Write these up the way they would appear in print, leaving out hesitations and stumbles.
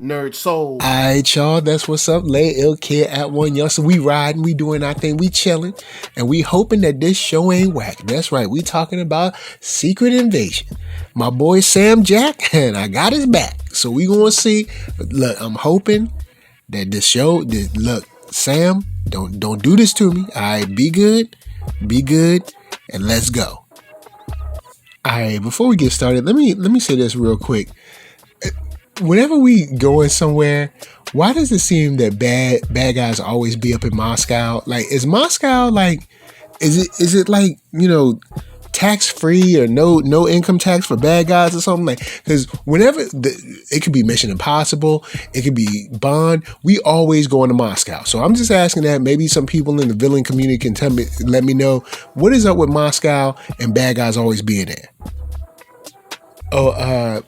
Nerd Soul. Alright, y'all, that's what's up. Lay ill kid at OneYoungsta. We riding, we doing our thing, we chilling, and we hoping that this show ain't whack. That's right, we talking about Secret Invasion. My boy Sam Jack, and I got his back. So we gonna see. Look, I'm hoping that this show, look, Sam, don't do this to me. Alright, be good, and let's go. Alright, before we get started, let me say this real quick. Whenever we going somewhere, why does it seem that bad guys always be up in Moscow? Like, is Moscow like, is it like, tax free or no income tax for bad guys or something? Like, because whenever it could be Mission Impossible, it could be Bond, we always going to Moscow. So I'm just asking that maybe some people in the villain community can let me know what is up with Moscow and bad guys always being there.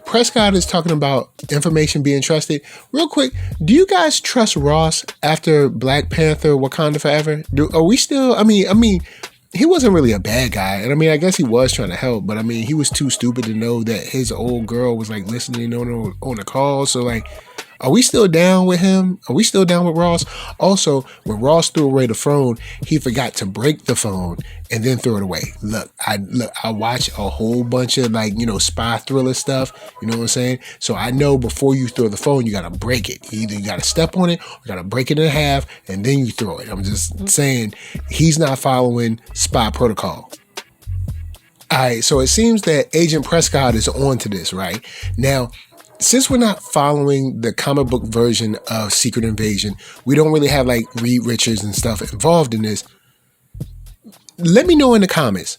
Prescott is talking about information being trusted. Real quick, do you guys trust Ross after Black Panther Wakanda Forever? Are we still, I mean, he wasn't really a bad guy. And I guess he was trying to help, but he was too stupid to know that his old girl was like listening on the call. So like, are we still down with him? Are we still down with Ross? Also, when Ross threw away the phone, he forgot to break the phone and then throw it away. Look, I watch a whole bunch of spy thriller stuff. You know what I'm saying? So I know before you throw the phone, you got to break it. Either you got to step on it or you got to break it in half and then you throw it. I'm just saying he's not following spy protocol. All right, so it seems that Agent Prescott is on to this, right? Now, since we're not following the comic book version of Secret Invasion, we don't really have like Reed Richards and stuff involved in this. Let me know in the comments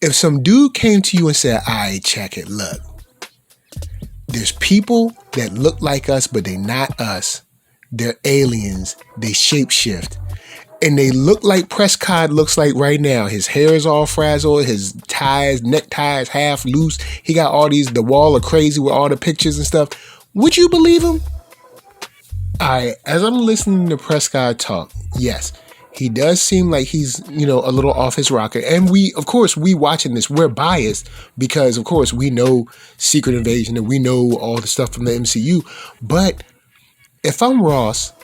if some dude came to you and said, "I check it. Look, there's people that look like us, but they're not us. They're aliens. They shapeshift. And they look like Prescott looks like right now. His hair is all frazzled. His necktie is half loose. He got all the wall of crazy with all the pictures and stuff. Would you believe him?" All right, as I'm listening to Prescott talk, yes, he does seem like he's, a little off his rocker. And we watching this, we're biased because, of course, we know Secret Invasion and we know all the stuff from the MCU. But if I'm Ross,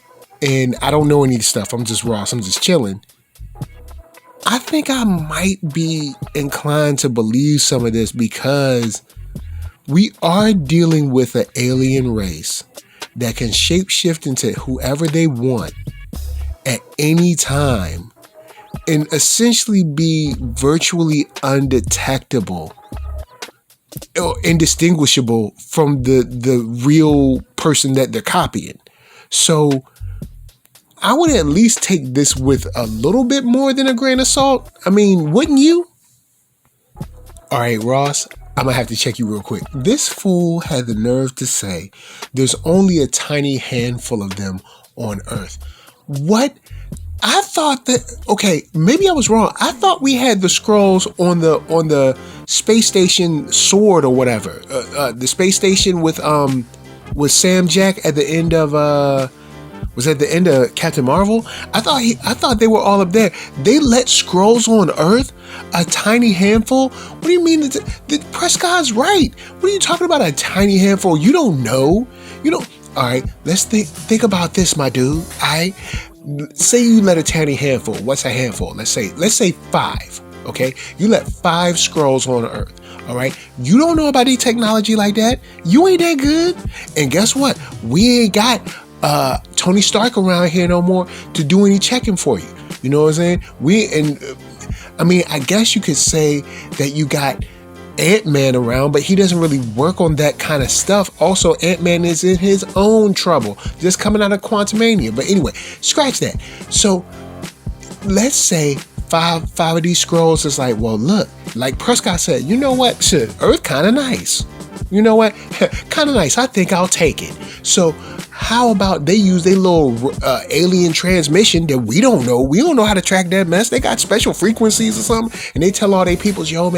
and I don't know any of the stuff, I'm just Ross, I'm just chilling, I think I might be inclined to believe some of this because we are dealing with an alien race that can shapeshift into whoever they want at any time and essentially be virtually undetectable or indistinguishable from the real person that they're copying. So I would at least take this with a little bit more than a grain of salt. Wouldn't you? All right, Ross, I'm going to have to check you real quick. This fool had the nerve to say there's only a tiny handful of them on Earth. What? I thought that, okay, maybe I was wrong. I thought we had the Skrulls on the space station sword or whatever. The space station with Sam Jack at the end of was at the end of Captain Marvel. I thought they were all up there. They let Skrulls on Earth, a tiny handful. What do you mean? Prescott's right. What are you talking about? A tiny handful? You don't know. All right. Let's think about this, my dude. All right. Say you let a tiny handful. What's a handful? Let's say 5. Okay. You let 5 Skrulls on Earth. All right. You don't know about any technology like that. You ain't that good. And guess what? We ain't got Tony Stark around here no more to do any checking for you. You know what I'm saying? I guess you could say that you got Ant-Man around, but he doesn't really work on that kind of stuff. Also, Ant-Man is in his own trouble, just coming out of Quantumania. But anyway, scratch that. So let's say five of these Skrulls is like, well, look, like Prescott said, you know what? Shit, Earth kind of nice. You know what? Kind of nice. I think I'll take it. So how about they use their little alien transmission that we don't know. We don't know how to track that mess. They got special frequencies or something. And they tell all their peoples, yo,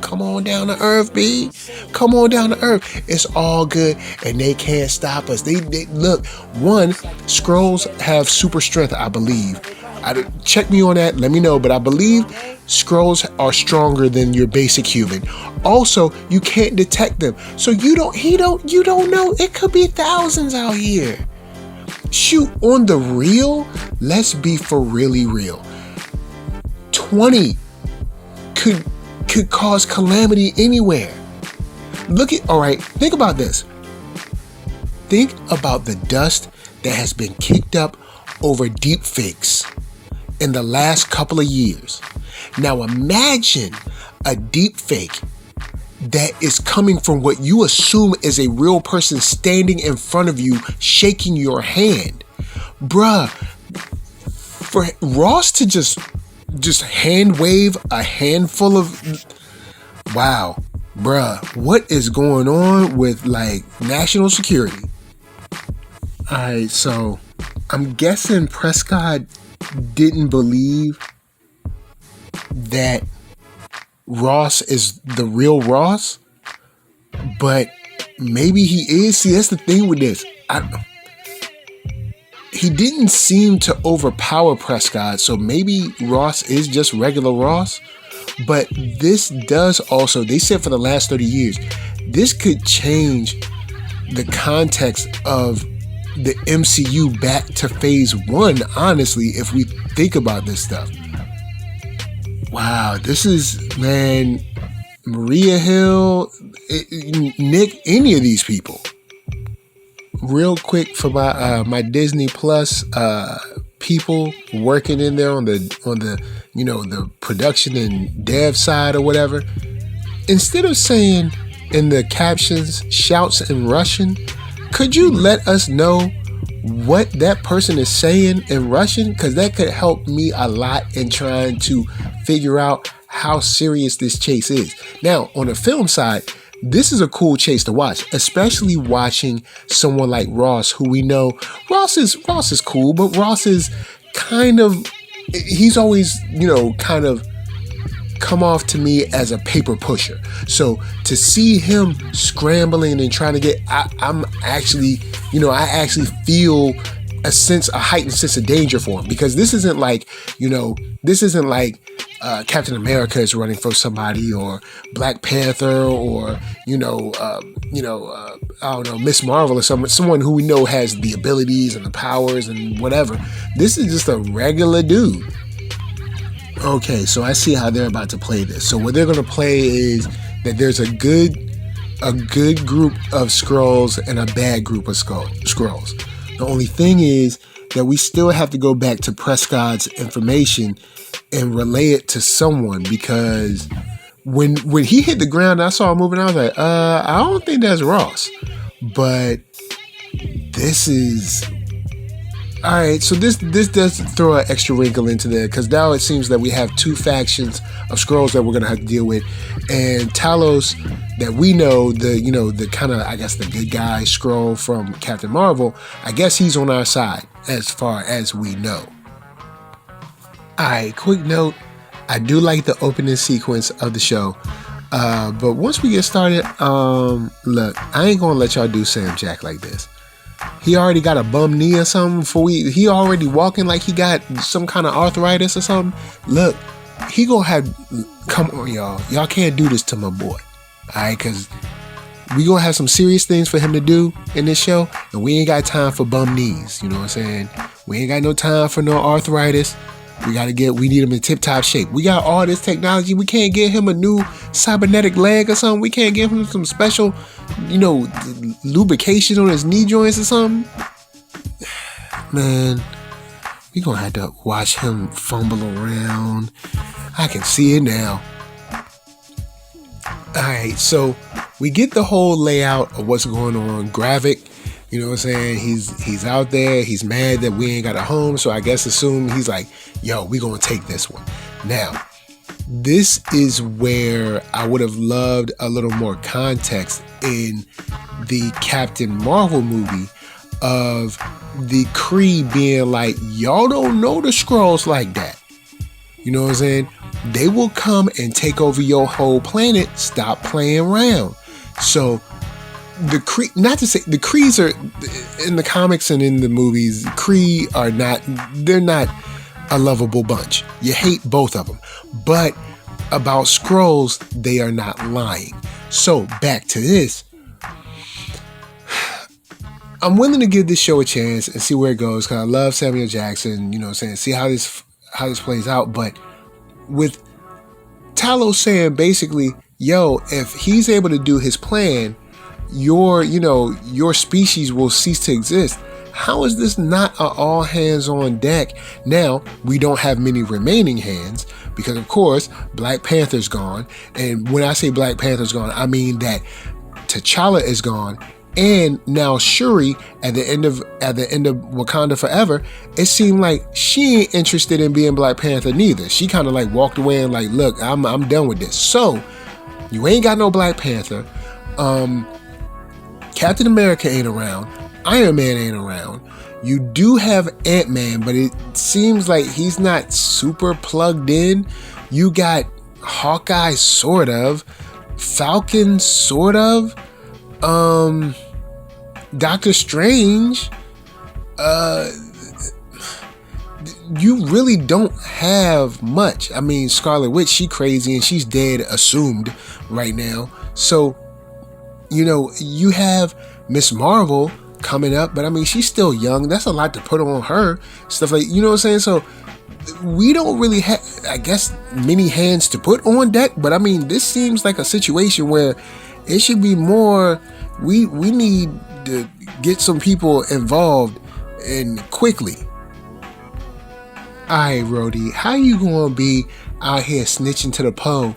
come on down to Earth, B. Come on down to Earth. It's all good. And they can't stop us. They look, one, Skrulls have super strength, I believe. Check me on that. Let me know. But I believe Skrulls are stronger than your basic human. Also, you can't detect them. So you don't know. It could be thousands out here. Shoot, on the real, let's be for really real. 20 could cause calamity anywhere. Think about this. Think about the dust that has been kicked up over deep fakes in the last couple of years. Now imagine a deep fake that is coming from what you assume is a real person standing in front of you, shaking your hand. Bruh, for Ross to just hand wave a handful of... Wow. Bruh, what is going on with, like, national security? Alright, so I'm guessing Prescott didn't believe that Ross is the real Ross, but maybe he is. See, that's the thing with this. He didn't seem to overpower Prescott, so maybe Ross is just regular Ross. But this does also, they said for the last 30 years, this could change the context of the MCU back to phase 1, honestly, if we think about this stuff. Wow, this is, man, Maria Hill, Nick, any of these people. Real quick for my Disney Plus people working in there on the the production and dev side or whatever. Instead of saying in the captions shouts in Russian, could you let us know what that person is saying in Russian? Because that could help me a lot in trying to figure out how serious this chase is. Now, on the film side, this is a cool chase to watch, especially watching someone like Ross, who we know Ross is cool, but Ross is he's always, kind of come off to me as a paper pusher. So to see him scrambling and trying to get, I actually feel a heightened sense of danger for him, because this isn't like Captain America is running for somebody, or Black Panther, or I don't know, Miss Marvel, or someone who we know has the abilities and the powers and whatever. This is just a regular dude. Okay, so I see how they're about to play this. So what they're going to play is that there's a good group of Skrulls and a bad group of Skrulls. The only thing is that we still have to go back to Prescott's information and relay it to someone, because when he hit the ground, I saw him moving. I was like, I don't think that's Ross, but this is... All right, so this does throw an extra wrinkle into there, because now it seems that we have two factions of Skrulls that we're going to have to deal with, and Talos, that we know, the kind of, I guess, the good guy Skrull from Captain Marvel, I guess he's on our side as far as we know. All right, quick note, I do like the opening sequence of the show, but once we get started, look, I ain't going to let y'all do Sam Jack like this. He already got a bum knee or something he already walking like he got some kind of arthritis or something. Look, he gonna have, come on y'all can't do this to my boy. Alright, cause we gonna have some serious things for him to do in this show, and we ain't got time for bum knees, you know what I'm saying? We ain't got no time for no arthritis. We need him in tip-top shape. We got all this technology. We can't get him a new cybernetic leg or something. We can't give him some special, lubrication on his knee joints or something. Man, we gonna have to watch him fumble around. I can see it now. Alright, so we get the whole layout of what's going on. Gravik, you know what I'm saying? He's out there. He's mad that we ain't got a home. So I guess assume he's like, yo, we gonna take this one. Now, this is where I would have loved a little more context in the Captain Marvel movie of the Kree being like, y'all don't know the Skrulls like that. You know what I'm saying? They will come and take over your whole planet. Stop playing around. So the Kree, not to say the Krees are in the comics and in the movies, Kree are not, they're not a lovable bunch. You hate both of them. But about Skrulls, they are not lying. So back to this. I'm willing to give this show a chance and see where it goes because I love Samuel Jackson, you know what I'm saying, see how this plays out. But with Talos saying basically, yo, if he's able to do his plan, your species will cease to exist. How is this not an all hands on deck? Now, we don't have many remaining hands because, of course, Black Panther's gone. And when I say Black Panther's gone, I mean that T'Challa is gone. And now Shuri, at the end of Wakanda Forever, it seemed like she ain't interested in being Black Panther neither. She kind of like walked away and like, look, I'm done with this. So you ain't got no Black Panther. Captain America ain't around. Iron Man ain't around. You do have Ant-Man, but it seems like he's not super plugged in. You got Hawkeye, sort of. Falcon, sort of. Doctor Strange, you really don't have much. I mean, Scarlet Witch, she crazy and she's dead, assumed right now. So, you have Miss Marvel coming up, but I mean, she's still young. That's a lot to put on her. Stuff like, you know what I'm saying? So, we don't really have, I guess, many hands to put on deck, but I mean, this seems like a situation where it should be more, we need to get some people involved and quickly. Alright, Rhodey, how you gonna be out here snitching to the Poe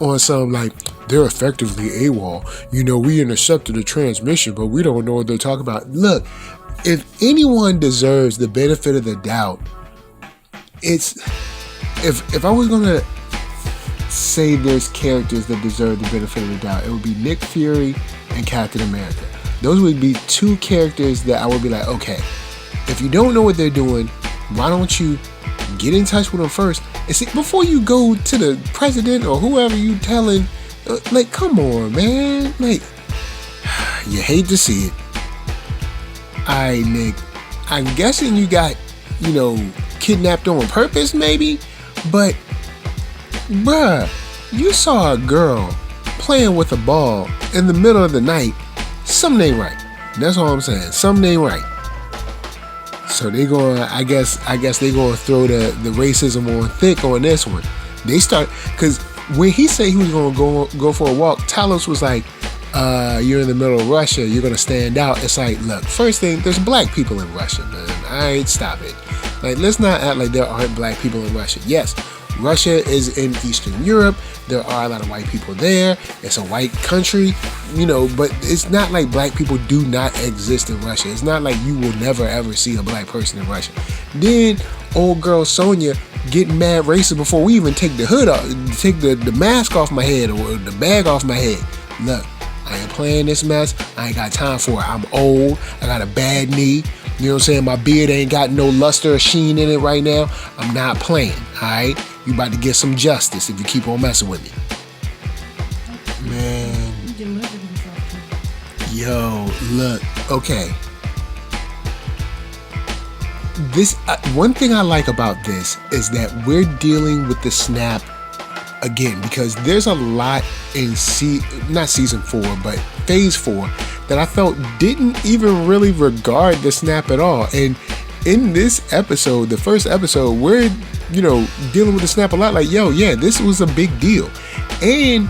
on some like, they're effectively AWOL. We intercepted the transmission, but we don't know what they're talking about. Look, if anyone deserves the benefit of the doubt, it's, if I was gonna say there's characters that deserve the benefit of the doubt, it would be Nick Fury and Captain America. Those would be two characters that I would be like, okay, if you don't know what they're doing, why don't you get in touch with them first and see before you go to the president or whoever you telling, like, come on, man, like, you hate to see it. Alright, Nick, I'm guessing you got, kidnapped on purpose maybe, but bruh, you saw a girl playing with a ball in the middle of the night. Something ain't right. That's all I'm saying. Something ain't right. So they gonna, I guess they gonna throw the racism on thick on this one. They start, because when he said he was gonna go for a walk, Talos was like, you're in the middle of Russia, you're gonna stand out. It's like, look, first thing, there's black people in Russia, man. Alright, stop it. Like, let's not act like there aren't black people in Russia. Yes, Russia is in Eastern Europe. There are a lot of white people there. It's a white country, but it's not like black people do not exist in Russia. It's not like you will never ever see a black person in Russia. Then old girl Sonya getting mad racist before we even take the hood off, take the mask off my head or the bag off my head. Look, I ain't playing this mess. I ain't got time for it. I'm old. I got a bad knee. You know what I'm saying? My beard ain't got no luster or sheen in it right now. I'm not playing, alright? You about to get some justice if you keep on messing with me. Man. Yo, look, okay. This one thing I like about this is that we're dealing with the snap again, because there's a lot in not season 4, but phase 4 that I felt didn't even really regard the snap at all. And in this episode, the first episode, we're dealing with the snap a lot. Like, yo, yeah, this was a big deal. And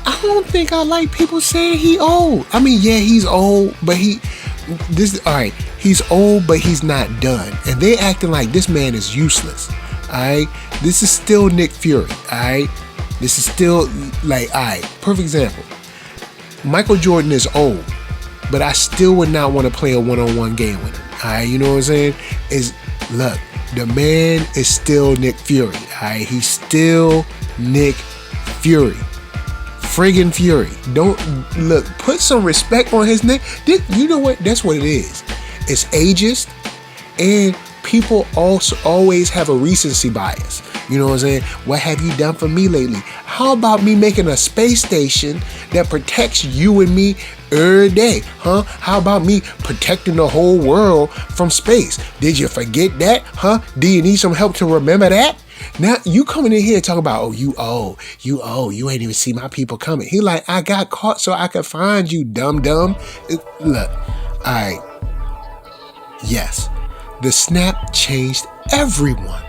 I don't think I like people saying he old. I mean, yeah, he's old, but he's old, but he's not done. And they acting like this man is useless. Alright, this is still Nick Fury. Alright, this is still like, alright, perfect example. Michael Jordan is old, but I still would not want to play a one-on-one game with him. Alright, you know what I'm saying? Look, the man is still Nick Fury. Alright, he's still Nick Fury. Friggin' Fury. Put some respect on his name. You know what? That's what it is. It's ageist, and people also always have a recency bias. You know what I'm saying? What have you done for me lately? How about me making a space station that protects you and me every day, huh? How about me protecting the whole world from space? Did you forget that, huh? Do you need some help to remember that? Now you coming in here talking about, you ain't even see my people coming. He like, I got caught so I could find you, dumb. Look, alright. Yes, the snap changed everyone.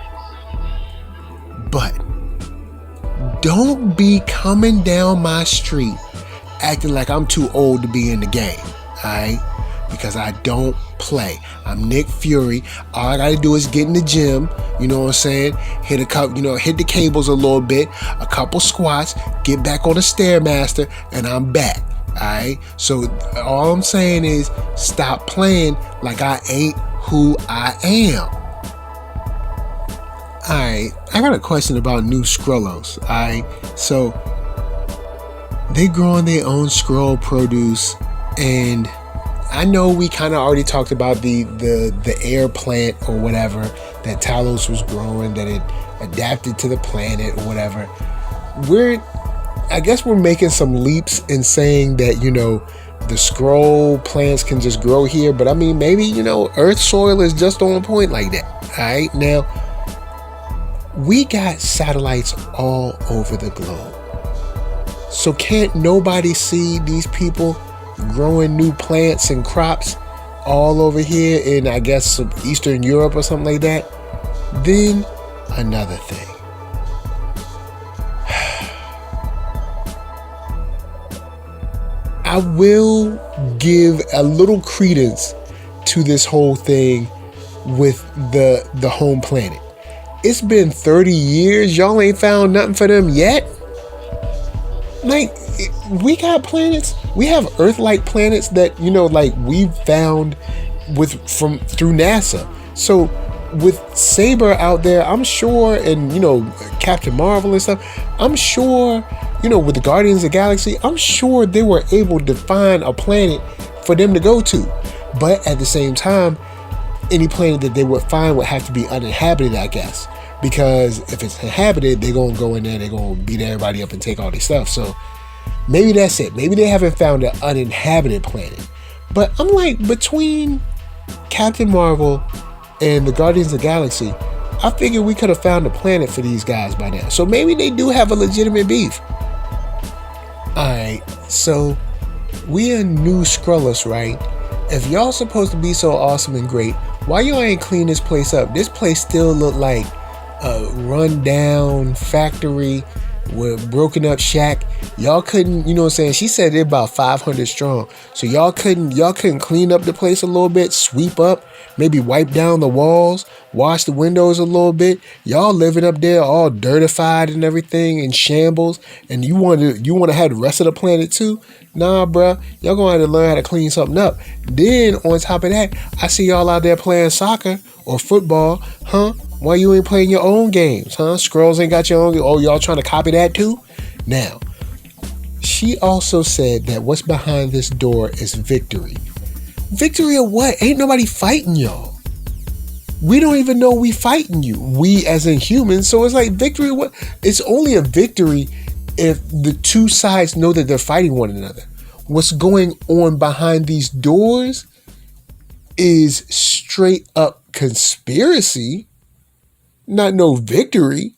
But don't be coming down my street acting like I'm too old to be in the game, alright? Because I don't play. I'm Nick Fury. All I gotta do is get in the gym, you know what I'm saying? Hit the cables a little bit, a couple squats, get back on the Stairmaster, and I'm back. Alright? So all I'm saying is stop playing like I ain't who I am. Alright, I got a question about new Skrulls. Alright, so they growing their own Skrull produce, and I know we kind of already talked about the air plant or whatever that Talos was growing, that it adapted to the planet or whatever. I guess we're making some leaps in saying that, the Skrull plants can just grow here, but I mean, maybe, Earth soil is just on point like that. All right, now we got satellites all over the globe, so can't nobody see these people growing new plants and crops all over here in, I guess, some Eastern Europe or something like that? Then another thing. I will give a little credence to this whole thing with the home planet. It's been 30 years. Y'all ain't found nothing for them yet? Like, we got planets. We have Earth-like planets that, we've found through NASA. So with Saber out there, I'm sure, and, Captain Marvel and stuff, I'm sure, with the Guardians of the Galaxy, I'm sure they were able to find a planet for them to go to. But at the same time, any planet that they would find would have to be uninhabited, I guess. Because if it's inhabited, they're going to go in there, they're going to beat everybody up and take all their stuff. So maybe that's it. Maybe they haven't found an uninhabited planet. But I'm like, between Captain Marvel and the Guardians of the Galaxy, I figured we could have found a planet for these guys by now. So maybe they do have a legitimate beef. Alright, so we are new Skrulls, right? If y'all supposed to be so awesome and great, why y'all ain't clean this place up? This place still look like a run-down factory with broken up shack. Y'all couldn't, she said they're about 500 strong. So y'all couldn't clean up the place a little bit, sweep up, maybe wipe down the walls, wash the windows a little bit. Y'all living up there all dirtified and everything in shambles, and you want to have the rest of the planet too? Nah, bruh. Y'all gonna have to learn how to clean something up. Then on top of that, I see y'all out there playing soccer or football, huh? Why you ain't playing your own games, huh? Skrulls ain't got your own. Oh, y'all trying to copy that too? Now, she also said that what's behind this door is victory. Victory of what? Ain't nobody fighting y'all. We don't even know we fighting you. We as in humans. So it's like, victory of what? It's only a victory if the two sides know that they're fighting one another. What's going on behind these doors is straight up conspiracy. Not no victory.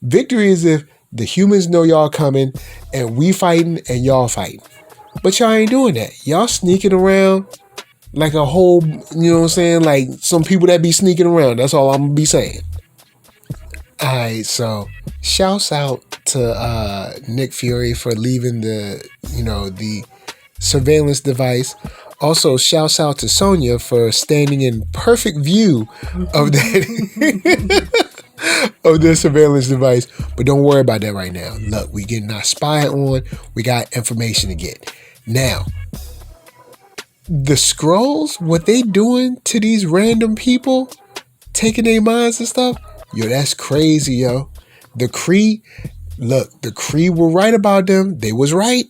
Victory is if the humans know y'all coming and we fighting and y'all fighting. But y'all ain't doing that. Y'all sneaking around like a whole, like some people that be sneaking around. That's all I'm gonna be saying. Alright, so shouts out to Nick Fury for leaving the surveillance device. Also, shouts out to Sonya for standing in perfect view of that of the surveillance device. But don't worry about that right now. Look, we getting our spy on. We got information to get. Now, the Skrulls, what they doing to these random people, taking their minds and stuff, yo, that's crazy, yo. The Kree were right about them. They was right.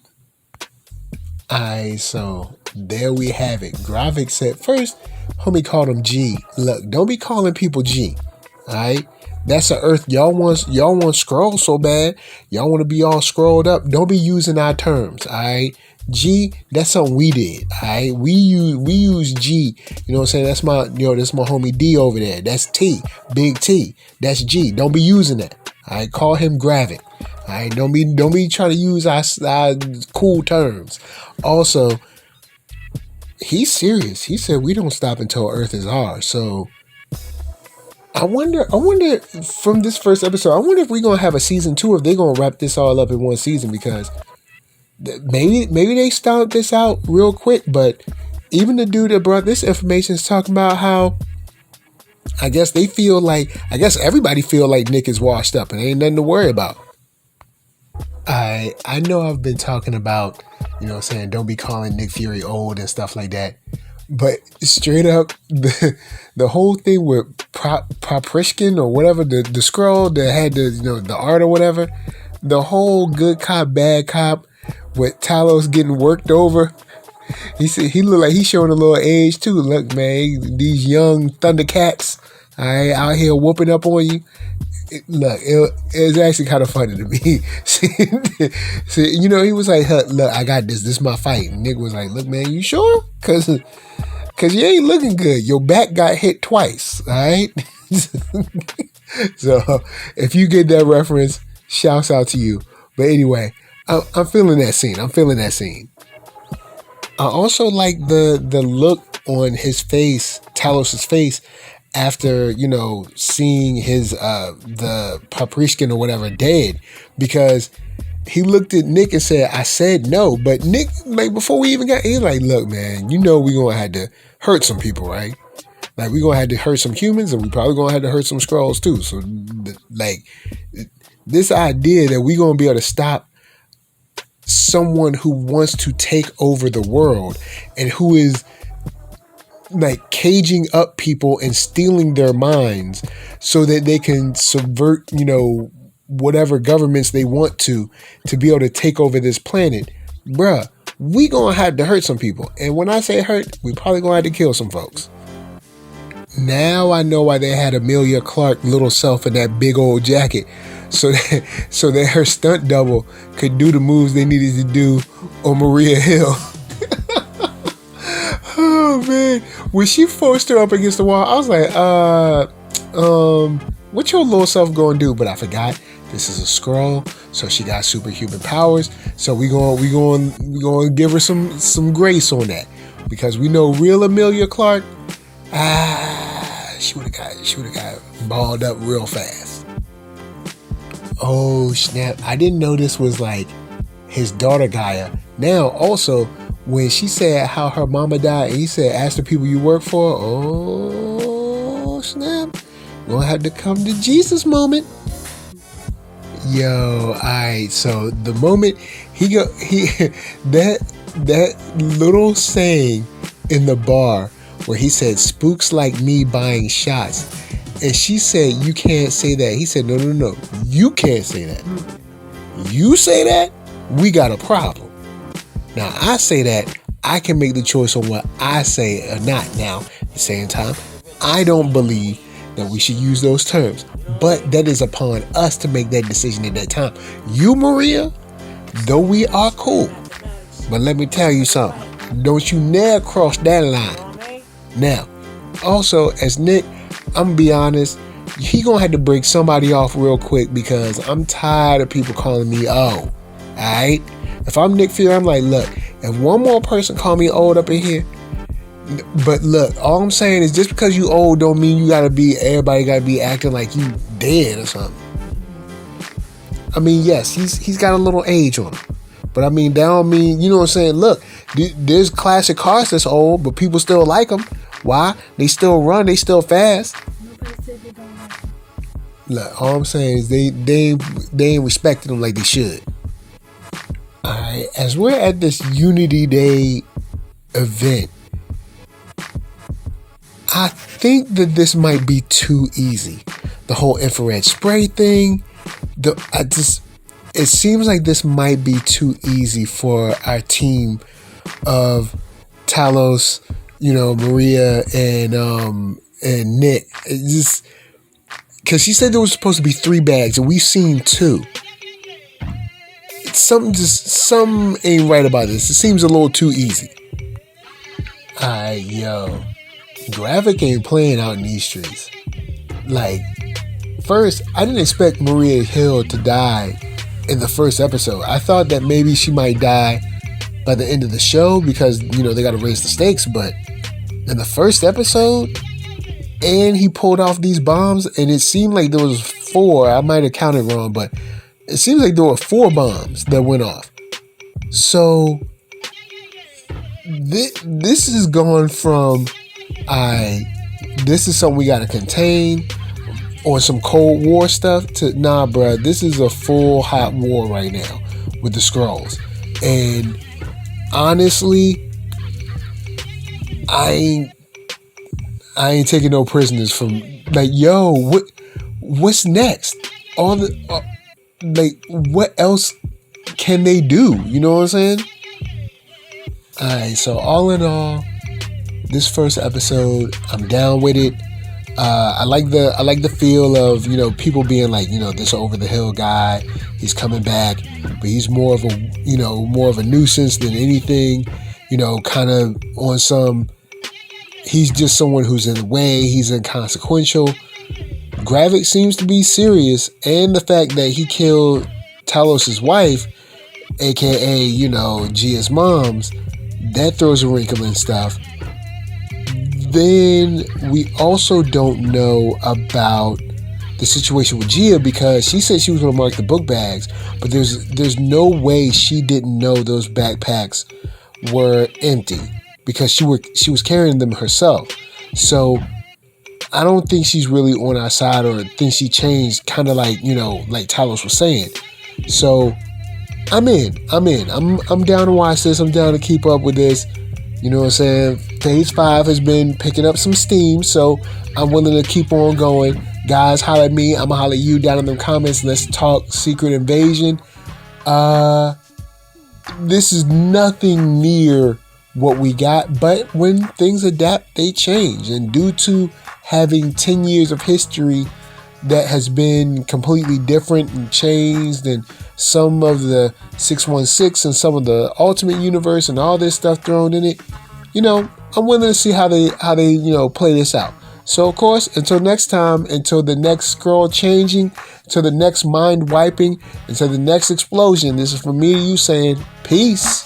Alright, so there we have it. Gravik said first, homie called him G. Look, don't be calling people G. Alright? That's the Earth. Y'all want Skrull so bad. Y'all want to be all scrolled up. Don't be using our terms. Alright? G, that's something we did. All right, we use G. You know what I'm saying? That's my homie D over there. That's T, big T. That's G. Don't be using that. All right, call him Gravik. All right, don't be trying to use our cool terms. Also, he's serious. He said we don't stop until Earth is ours. So I wonder from this first episode, I wonder if we're gonna have a season 2, if they're gonna wrap this all up in one season, because maybe they start this out real quick. But even the dude that brought this information is talking about how I guess everybody feel like Nick is washed up and ain't nothing to worry about. I know I've been talking about, saying don't be calling Nick Fury old and stuff like that. But straight up, the whole thing with Paprishkin or whatever, the Skrull that had the art or whatever, the whole good cop, bad cop with Talos getting worked over. He said he looked like he's showing a little age too. Look, man, these young Thundercats, out here whooping up on you. It's actually kind of funny to me. See, he was like, look, I got this. This is my fight. And Nick was like, look, man, you sure? Cause you ain't looking good. Your back got hit twice. All right. So if you get that reference, shouts out to you. But anyway, I'm feeling that scene. I also like the look on his face, Talos's face, after, seeing his, the Paprishkin or whatever dead, because he looked at Nick and said, I said no. But Nick, like, before we even got in, like, look, man, we're going to have to hurt some people, right? Like, we're going to have to hurt some humans, and we probably going to have to hurt some Skrulls too. So, like, this idea that we're going to be able to stop someone who wants to take over the world and who is like caging up people and stealing their minds so that they can subvert, whatever governments they want to be able to take over this planet. Bruh, we gonna have to hurt some people. And when I say hurt, we probably gonna have to kill some folks. Now I know why they had Amelia Clark little self in that big old jacket. So that her stunt double could do the moves they needed to do on Maria Hill. Oh man, when she forced her up against the wall, I was like, what your little self gonna do? But I forgot this is a Skrull, so she got superhuman powers. So we gonna give her some grace on that, because we know real Amelia Clark, she would have got balled up real fast. Oh snap! I didn't know this was like his daughter Gaia. Now also, when she said how her mama died, and he said, ask the people you work for. Oh snap! Gonna have to come to Jesus moment. Yo, alright. So the moment that little saying in the bar where he said, spooks like me buying shots. And she said, you can't say that. He said, no. You can't say that. You say that, we got a problem. Now, I say that, I can make the choice on what I say or not. Now, at the same time, I don't believe that we should use those terms. But that is upon us to make that decision at that time. You, Maria, though we are cool, but let me tell you something. Don't you never cross that line. Now, also, as Nick, I'm gonna be honest, he gonna have to break somebody off real quick, because I'm tired of people calling me old. Alright? If I'm Nick Fury, I'm like, look, if one more person call me old up in here, but look, all I'm saying is just because you old don't mean everybody gotta be acting like you dead or something. I mean, yes, he's got a little age on him. But I mean, that don't mean, you know what I'm saying? Look, there's classic cars that's old, but people still like them. Why? They still run, they still fast. Look, all I'm saying is they ain't respecting them like they should. Alright, as we're at this Unity Day event, I think that this might be too easy. The whole infrared spray thing, it seems like this might be too easy for our team of Talos, Maria and Nick. It's just because she said there was supposed to be 3 bags and we've seen 2. Something ain't right about this. It seems a little too easy. Alright, yo. Graphic ain't playing out in these streets. Like, first, I didn't expect Maria Hill to die in the first episode. I thought that maybe she might die by the end of the show because, they got to raise the stakes. But in the first episode, and he pulled off these bombs, and it seemed like there was 4. I might have counted wrong, but it seems like there were 4 bombs that went off. So this is gone from, this is something we got to contain, or some Cold War stuff, to, nah, bruh, this is a full hot war right now with the Skrulls. And honestly, I ain't taking no prisoners from, like, yo, what's next? What else can they do? You know what I'm saying? Alright, so all in all, this first episode, I'm down with it. I like the feel of, people being like, this over the hill guy, he's coming back, but he's more of a nuisance than anything, kind of on some, he's just someone who's in the way, he's inconsequential. Gravik seems to be serious, and the fact that he killed Talos' wife, aka, Gia's mom's, that throws a wrinkle in stuff. Then we also don't know about the situation with Gia, because she said she was going to mark the book bags, but there's no way she didn't know those backpacks were empty, because she was carrying them herself. So I don't think she's really on our side, or think she changed, kind of like, like Talos was saying. So I'm in. I'm down to watch this. I'm down to keep up with this. You know what I'm saying? Phase 5 has been picking up some steam, so I'm willing to keep on going. Guys, holler at me. I'm going to holler at you down in the comments. Let's talk Secret Invasion. This is nothing near what we got, but when things adapt, they change. And due to having 10 years of history that has been completely different and changed, and some of the 616 and some of the Ultimate Universe and all this stuff thrown in it, I'm willing to see how they play this out. So of course, until next time, until the next scroll changing, until the next mind wiping, until the next explosion, this is from me to you saying peace.